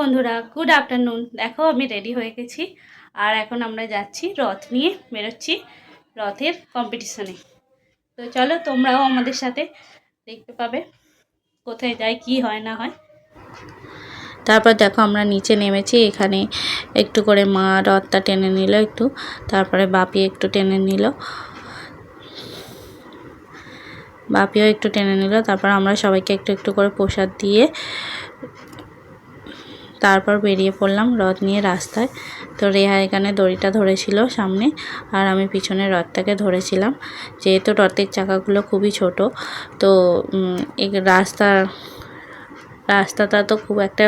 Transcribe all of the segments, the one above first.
বন্ধুরা, good afternoon. দেখো আমি রেডি হয়ে গেছি আর এখন আমরা যাচ্ছি রথ নিয়ে বেরোচ্ছি রথের কম্পিটিশনে। তো চলো তোমরাও আমাদের সাথে দেখতে পাবে কোথায় যাই কি হয় না হয়। তারপর দেখো আমরা নিচে নেমেছি, এখানে একটু করে মা রথটা টেনে নিল একটু, তারপরে বাপি একটু টেনে নিল, বাপিও একটু টেনে নিল। তারপর আমরা সবাইকে একটু একটু করে প্রসাদ দিয়ে তারপর বেরিয়ে পড়লাম রথ নিয়ে রাস্তায়। তো রেহা এখানে দড়িটা ধরেছিল সামনে আর আমি পিছনে রথটাকে ধরেছিলাম, যেহেতু রথের চাকাগুলো খুবই ছোট। তো এই রাস্তাটা তো খুব একটা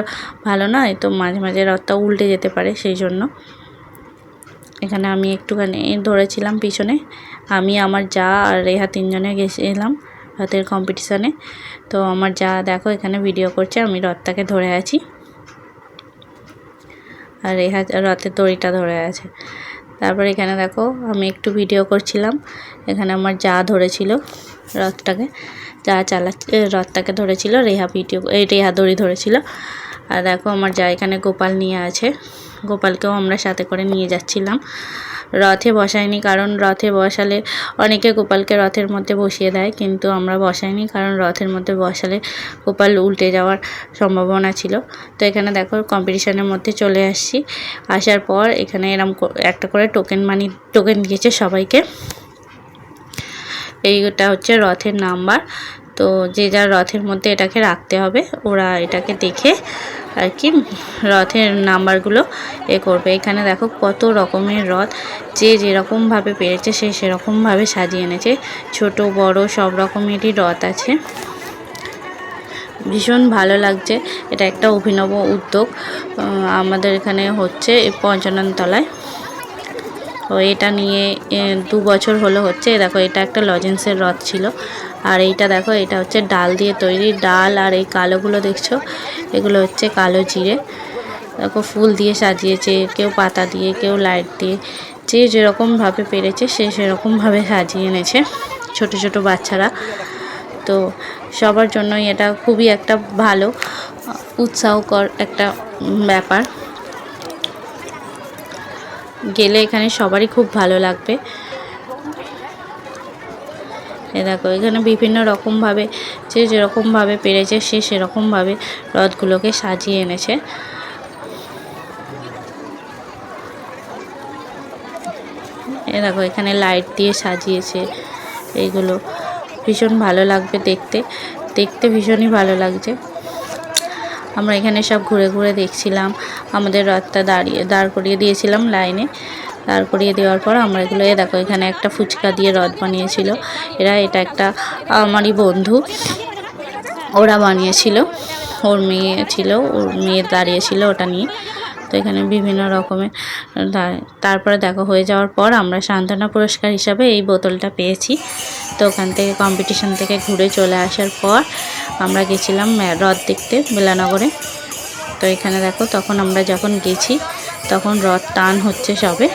ভালো নয়, তো মাঝে মাঝে রথটা উল্টে যেতে পারে, সেই জন্য এখানে আমি একটুখানি ধরেছিলাম পিছনে। আমি, আমার যা আর রেহা তিনজনে গেছিলাম রথের কম্পিটিশানে। তো আমার যা দেখো এখানে ভিডিও করছে, আমি রথটাকে ধরে আছি আর রেহা রথের দড়িটা ধরে আছে। তারপর এখানে দেখো আমি একটু ভিডিও করছিলাম, এখানে আমার যা ধরেছিল রথটাকে, যা রথটাকে ধরেছিল, রেহা দড়ি ধরেছিল। আর দেখো আমার যা এখানে গোপাল নিয়ে আছে, গোপালকেও আমরা সাথে করে নিয়ে যাচ্ছিলাম। রথে বসাইনি, কারণ রথে বসালে অনেকে গোপালকে রথের মধ্যে বসিয়ে দেয়, কিন্তু আমরা বসাইনি, কারণ রথের মধ্যে বসালে গোপাল উল্টে যাওয়ার সম্ভাবনা ছিল। তো এখানে দেখো কম্পিটিশনের মধ্যে চলে আসছি। আসার পর এখানে এরকম একটা করে টোকেন দিয়েছে সবাইকে। এইটা হচ্ছে রথের নাম্বার, তো যে যার রথের মধ্যে এটাকে রাখতে হবে, ওরা এটাকে দেখে আর কি রথের নাম্বারগুলো করবে। এখানে দেখো কত রকমের রথ, যে যেরকমভাবে পেরেছে সে সেরকমভাবে সাজিয়ে এনেছে, ছোট বড় সব রকমেরই রথ আছে। ভীষণ ভালো লাগছে, এটা একটা অভিনব উদ্যোগ আমাদের এখানে হচ্ছে পঞ্চানন তলায়। তো এটা নিয়ে 2 বছর হলো হচ্ছে। দেখো এটা একটা লজেন্সের রথ ছিল, আর এইটা দেখো এটা হচ্ছে ডাল দিয়ে তৈরি। ডাল আর এই কালোগুলো দেখছো, এগুলো হচ্ছে কালো জিরে। দেখো ফুল দিয়ে সাজিয়েছে, কেউ পাতা দিয়ে, কেউ লাইট দিয়ে, যে যেরকমভাবে পেরেছে সে সেরকমভাবে সাজিয়ে এনেছে ছোট ছোট বাচ্চারা। তো সবার জন্যই এটা খুবই একটা ভালো উৎসাহকর একটা ব্যাপার, গেলে এখানে সবারই খুব ভালো লাগবে। দেখো এখানে বিভিন্ন রকমভাবে যে যেরকমভাবে পেরেছে সে সেরকমভাবে রথগুলোকে সাজিয়ে এনেছে। দেখো এখানে লাইট দিয়ে সাজিয়েছে, এইগুলো ভীষণ ভালো লাগবে দেখতে ভীষণই ভালো লাগছে। আমরা এখানে সব ঘুরে ঘুরে দেখছিলাম, আমাদের রথটা দাঁড় করিয়ে দিয়েছিলাম লাইনে। দাঁড় করিয়ে দেওয়ার পর আমরা এগুলো দেখো এখানে একটা ফুচকা দিয়ে রথ বানিয়েছিল এটা একটা আমারই বন্ধু, ওরা বানিয়েছিল, ওর মেয়ে ছিল, ওর মেয়ে দাঁড়িয়েছিল ওটা নিয়ে। তো এখানে বিভিন্ন রকমের। তারপরে দেখো হয়ে যাওয়ার পর আমরা সান্ত্বনা পুরস্কার হিসাবে এই বোতলটা পেয়েছি। তো ওখান থেকে কম্পিটিশন থেকে ঘুরে চলে আসার পর আমরা গেছিলাম রথ দেখতে বেলানগরে। তো এখানে দেখো তখন আমরা যখন গেছি তখন রথ টান হচ্ছে, সবে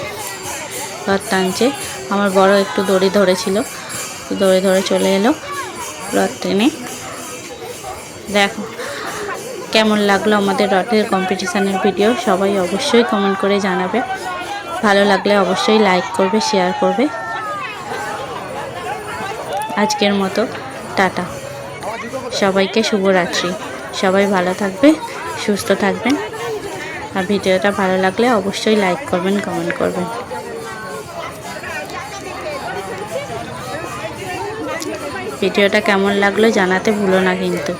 রথ টানছে। আমার বড় একটু দড়ি ধরেছিল, দড়ি ধরে চলে এলো রথ টেনে। দেখো কেমন লাগলো আমাদের রথের কম্পিটিশানের ভিডিও, সবাই অবশ্যই কমেন্ট করে জানাবে। ভালো লাগলে অবশ্যই লাইক করবে, শেয়ার করবে। আজকের মতো টাটা, সবাইকে শুভরাত্রি। সবাই ভালো থাকবে, সুস্থ থাকবেন। আর ভিডিওটা ভালো লাগলে অবশ্যই লাইক করবেন, কমেন্ট করবেন। ভিডিওটা কেমন লাগলো জানাতে ভুলো না কিন্তু।